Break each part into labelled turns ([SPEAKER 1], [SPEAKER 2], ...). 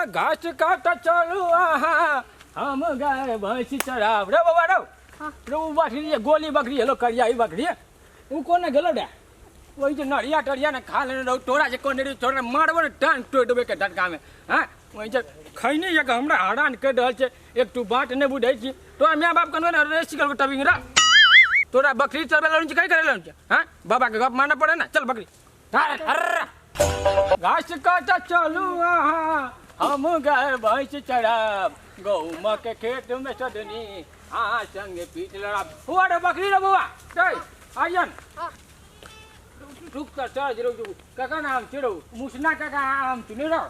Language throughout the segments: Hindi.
[SPEAKER 1] घास काटा चलू हम गाय भैंस चराब रे बाबा रो रे वो बकरी गोली बकरी हेलो करिया ही बकरी वो कोने गेलो डे वही जो नड़िया टड़िया ने खा लेने रहो तोरा जे कोने रे छोरा मारबो ने टांग तोड़ देबे के झटका में हां वही जे खैनी एक हमरा हरान कर रहल छे एक टू बात ने बुझै छी तोरा माय बाप कनो ने रेस कर टबिंग रा तोरा बकरी चरबे लन छी कई करे लन छी हां बाबा के गप मानना पड़े ना चल बकरी घास काटा चलू हम गाय भैंस चराब गौमा के खेत में सदनी संगे पीट लड़ाब हुआ रे बकरी रे बुआ चल आयन रुक कर चल जरो काका नाम चिरो मुसना काका आम चुने रो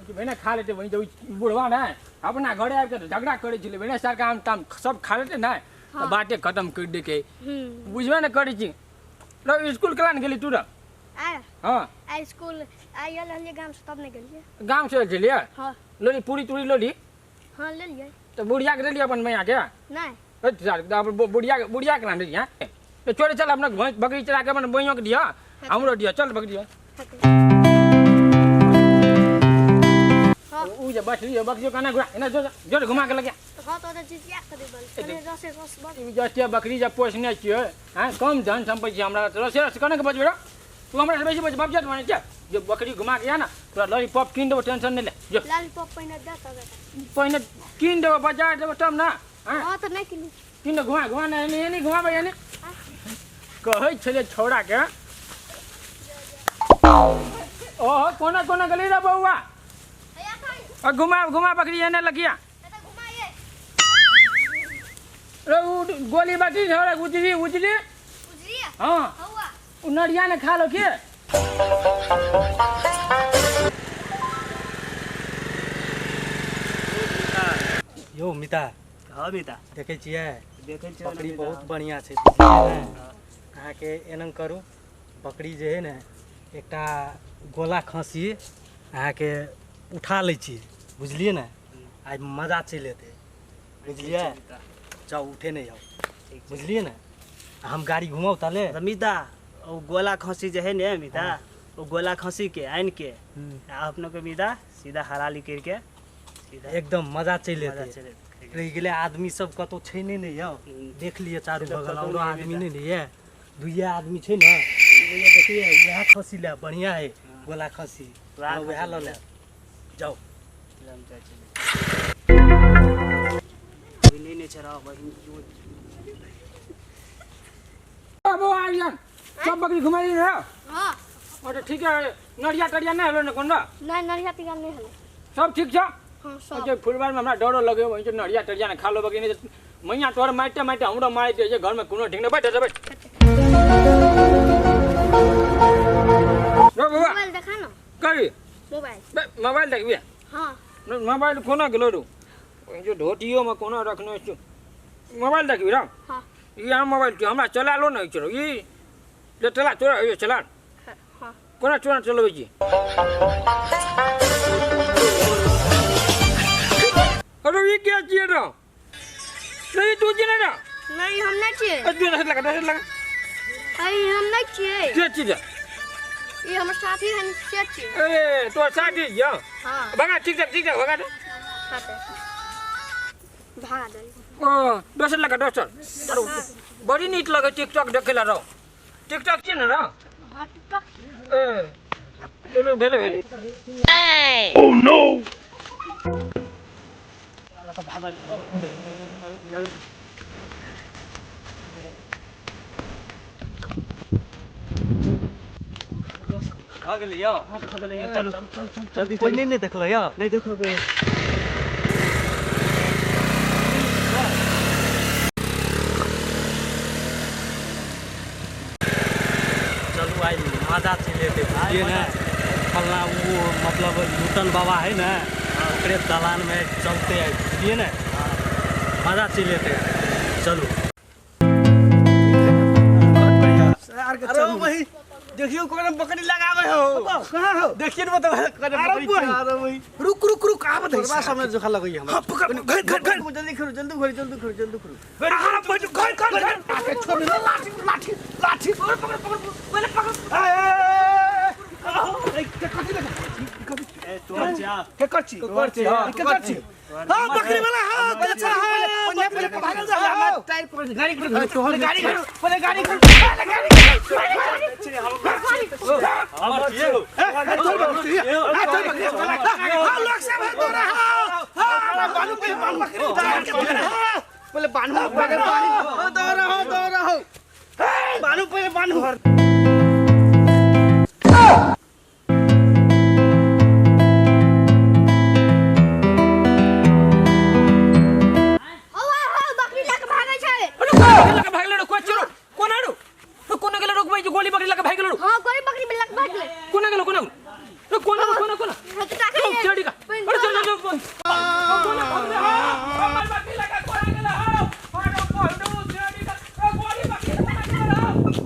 [SPEAKER 1] कि भेने खा लेते वही जो बुढ़वा ना अपना घरे आके झगड़ा करे छिले भेने सर का आम ताम सब खा लेते ना तो बातें खत्म कर दे के बुझबे ना करे छी रो स्कूल कलान गेली तू रे हां
[SPEAKER 2] आ स्कूल आयल हलिए गांव से तब नहीं गेलिए
[SPEAKER 1] गांव से गेलिए
[SPEAKER 2] हां
[SPEAKER 1] लोली पूरी तुरी लोली
[SPEAKER 2] हां ले लिए
[SPEAKER 1] तो बुढ़िया के लिए अपन मैया के
[SPEAKER 2] नहीं
[SPEAKER 1] सर बुढ़िया के नाम दिया तो चोरे चल अपना बकरी चला के अपन बइयों के दिया हमरो दिया चल बकरी हां उ जे बकरी कना घुरा एना जोर घुमा के लगे
[SPEAKER 2] हां तो जितिया कर देबल तने रसे रस बकरी
[SPEAKER 1] जते बकरी जे पोसने छिए हां कम धन संपत्ति हमरा रसे रस कने के बजबे रो तू हमरा से बेसी बज बाप जट माने छ जो बकरी घुमा के ना तोरा लॉलीपॉप किन देबो टेंशन नहीं ले जो
[SPEAKER 2] लॉलीपॉप पहिने दे तबे
[SPEAKER 1] पहिने किन देबो बाजार देबो तब ना
[SPEAKER 2] हां तो नहीं किन
[SPEAKER 1] किन घुमा ना एनी घुमा बे एनी कहै छले छोड़ा के ओह कोना कोना गली रे बउआ आ घुमा बकरी एने लगिया रे गोली बाटी छोड़ा उजरी हां उ नड़िया ने खा लो के
[SPEAKER 3] यो मिता
[SPEAKER 4] हां मिता
[SPEAKER 3] देखे छिए बकरी बहुत बढ़िया छे अहाँ के एनन करू बकरी जे है ना एकटा गोला खसी अहाँ के उठा ले छी बुझलिए ना आज मजा चल लेते बुझलिए जाओ उठे नहीं जाओ बुझलिए ना हम गाड़ी घुमाओ ताले
[SPEAKER 4] मिता ओ गोला खसी जे है ने मिता ओ गोला खसी के आइन के अपनो के मिता सीधा हराली करके सीधा
[SPEAKER 3] एकदम मजा चल लेते रह गेले आदमी सब कतो छै नहीं यौ देख लिए चारू बगल और आदमी नहीं है दुइये आदमी छै ना ये देखिए यह खसी ले बढ़िया है गोला खसी वह ल ले जाओ
[SPEAKER 4] नहीं छरा
[SPEAKER 1] बाबू आयन सब बकरी घुमा ली रे
[SPEAKER 2] हां
[SPEAKER 1] और ठीक है नड़िया टड़िया नहीं हलो न कोन
[SPEAKER 2] नहीं नरिया तिगा नहीं हले
[SPEAKER 1] सब ठीक छ
[SPEAKER 2] हां सब
[SPEAKER 1] जे फुलबार में हमरा डरो लगे वही जो नड़िया टड़िया ने खा लो बकरी ने मैया तोर माइटे हमरो मार दे घर में कोनो ठीक न बैठ जा बैठ रो बाबा
[SPEAKER 2] मोबाइल देखा ना
[SPEAKER 1] करी
[SPEAKER 2] मोबाइल
[SPEAKER 1] देखबे
[SPEAKER 2] हां
[SPEAKER 1] मोबाइल कोना गेलो रो जो धोतियो में कोना रखने छ मोबाइल देखबी रो
[SPEAKER 2] हां
[SPEAKER 1] ये मोबाइल के हमरा चला लो नहीं चलो ये ले चला तोरा ये चला
[SPEAKER 2] हां
[SPEAKER 1] कोना चोरा चलबै छी अरे ये क्या चीज रो नहीं तू जी ना
[SPEAKER 2] नहीं हम नहीं छिए
[SPEAKER 1] अरे लगा
[SPEAKER 2] अरे हम नहीं छिए
[SPEAKER 1] क्या चीज
[SPEAKER 2] ये हमर साथी है से छिए
[SPEAKER 1] ए तो साथी या
[SPEAKER 2] हां
[SPEAKER 1] भगा ठीक है भगा दे
[SPEAKER 2] भागा दे
[SPEAKER 1] ओ दोसर लगा दोसर बड़ी नीट लगे टिकटॉक देखेला रहो टिकटॉक छी ना रहो
[SPEAKER 2] हां टिकटॉक
[SPEAKER 1] ए भेले
[SPEAKER 5] Oh no!
[SPEAKER 4] आ गेल यो चलो जल्दी
[SPEAKER 3] कोई नहीं देखलो या
[SPEAKER 4] नहीं देखो बे
[SPEAKER 3] चलो आज मजा चल लेते ये ना फलना वो मतलब नूतन बाबा है ना ओकरे दलान में चलते हैं ये ना मजा चल लेते चलो
[SPEAKER 4] अरे भाई देखियो कोन बकरी लगावे हो कहां हो देखिए न बता कोन बकरी अरे भाई रुक आ बता बा सामने जो खा लगई हम पकड़ घर जल्दी करो जल्दी करो अरे बैठ घर आके छोड़ लाठी पकड़ पहले पकड़ ए कथि लगा के करची के करची हां बकरी वाला हां अच्छा हां पहले भागल जा हम टायर पर गाड़ी पहले गाड़ी पहले बांधो पहले बांधो
[SPEAKER 2] बकरी लेके भागे छै
[SPEAKER 1] लगा भाग ले कोई चलो कोन आडू तो कोन गेलो रोक भाई गोली बकरी लगा भाग ले
[SPEAKER 2] हां गोली बकरी में लेके भाग ले
[SPEAKER 1] कोन गेलो कोन तो कोन चढ़ी का अरे चल कोन भाग ले हां बकरी लगा कोन गेलो हां अरे कोन चढ़ी का गोली बकरी लगा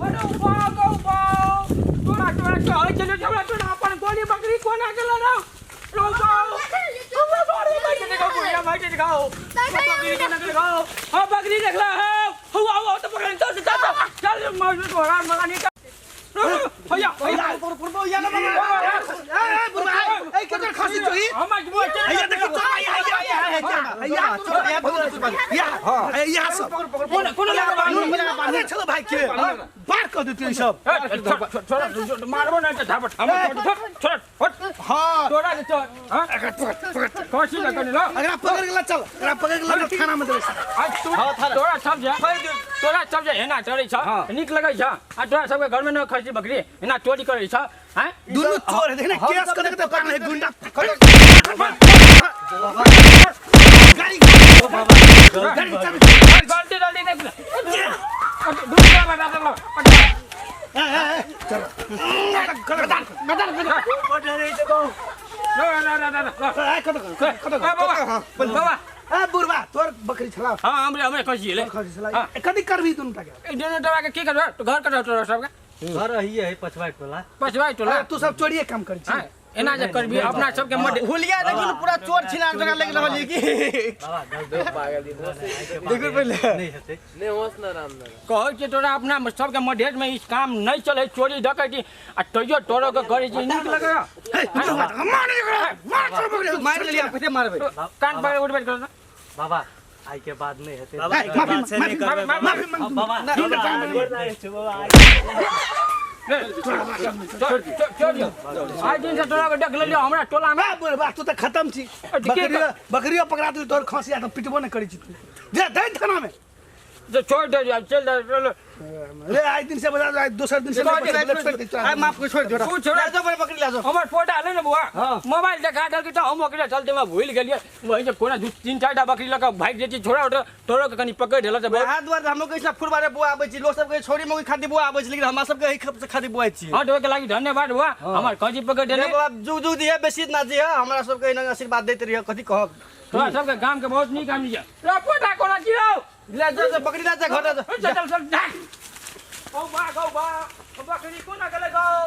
[SPEAKER 1] अरे वाह तोरा चलो अपन गोली बकरी कोन गेलो ना बकरी देख ला हुआ तो पकड़ चल मौजूद हो रहा मगा नहीं भैया भैया
[SPEAKER 4] किधर खसी जोई
[SPEAKER 1] हम
[SPEAKER 4] भैया देखो तो भैया सब
[SPEAKER 1] कौन
[SPEAKER 4] लगा चलो भाई के बात कर देते सब
[SPEAKER 1] छोड़ मारबो ना झापट हम छोड़
[SPEAKER 4] हां
[SPEAKER 1] तोड़ा दे तो हां कोशी ना कर लो
[SPEAKER 4] अगर पकड़ के चल अगर पकड़ के थाना में दे
[SPEAKER 1] आज तोड़ा सब जा है ना चढ़ी छ निक लगै छ आ तोरा सबके घर में न खसी बकरी एना चोरी करै छ हैं
[SPEAKER 4] दोनों चोर है देखना केस कर के तो कान है गुंडा गाड़ी
[SPEAKER 1] गलती जल्दी देख ले दूसरा बता दो बाबा
[SPEAKER 4] बुरबा तोर बकरी छला
[SPEAKER 1] हां हमरे खसी ले
[SPEAKER 4] कदी करबी तुम का
[SPEAKER 1] दोनों टवा के की करबो तो घर कर तोरा सबके
[SPEAKER 3] घर ही है पछवाई टोला
[SPEAKER 1] टोला
[SPEAKER 4] तू सब चोरिए काम कर छी
[SPEAKER 1] एना जे करबी अपना सबके मड
[SPEAKER 4] हुलिया लेकिन पूरा चोर छिना जगह लेके रहली की देखो पहले
[SPEAKER 3] नहीं हते
[SPEAKER 1] कहै छै तोरा अपना सबके मडेर में इस काम नहीं चले चोरी डकैती आ तइयो तोरो के करे छै नीक लगे
[SPEAKER 4] मार लिया पते मारबे
[SPEAKER 1] कान पर उठबे कर
[SPEAKER 3] बाबा आई के बाद नहीं हते आज दिन से तोरा के डक ले लियो हमरा टोला में
[SPEAKER 4] बुरबा तू त खत्म छी बकरिया पकड़ा तू तोर खसिया त पिटबो नहीं करी छी तू दे दे थाना में
[SPEAKER 1] जो छोड़ दे चल दे
[SPEAKER 4] रे आज दिन से बजा दूसरे दिन से माफ को छोड़
[SPEAKER 1] तू छोड़
[SPEAKER 4] दो बकरी ला दो
[SPEAKER 1] हमर फोटो आले न बुआ मोबाइल देखा दल के त हम ओकरे चलते में भूल गेलिए वही से कोना दू तीन चारटा बकरी लगा भाग जेती छोड़ा उठ तोरो के कनी पकड़ देला से
[SPEAKER 4] हाथ द्वार हम लोग इसला फुरबारे बुआ आबै छी लोग सब के छोरी मौगी खाती बुआ आबै छी लेकिन हमरा सब के एही खप से खाती बुआ छी
[SPEAKER 1] हां तो के लागि धन्यवाद बुआ हमर कजी पकड़ देले
[SPEAKER 4] बाबा जू दिए बेसी ना दिए हमरा सब के इना आशीर्वाद देते रहिए कथि कहब
[SPEAKER 1] तोरा सबके गांव के बहुत नीक आदमी छै रे फोटा कोना गिरौ
[SPEAKER 4] ले जा बकरी ला जा घर जा
[SPEAKER 1] चल चल चल जा गौ बा बकरी कोना गेले गौ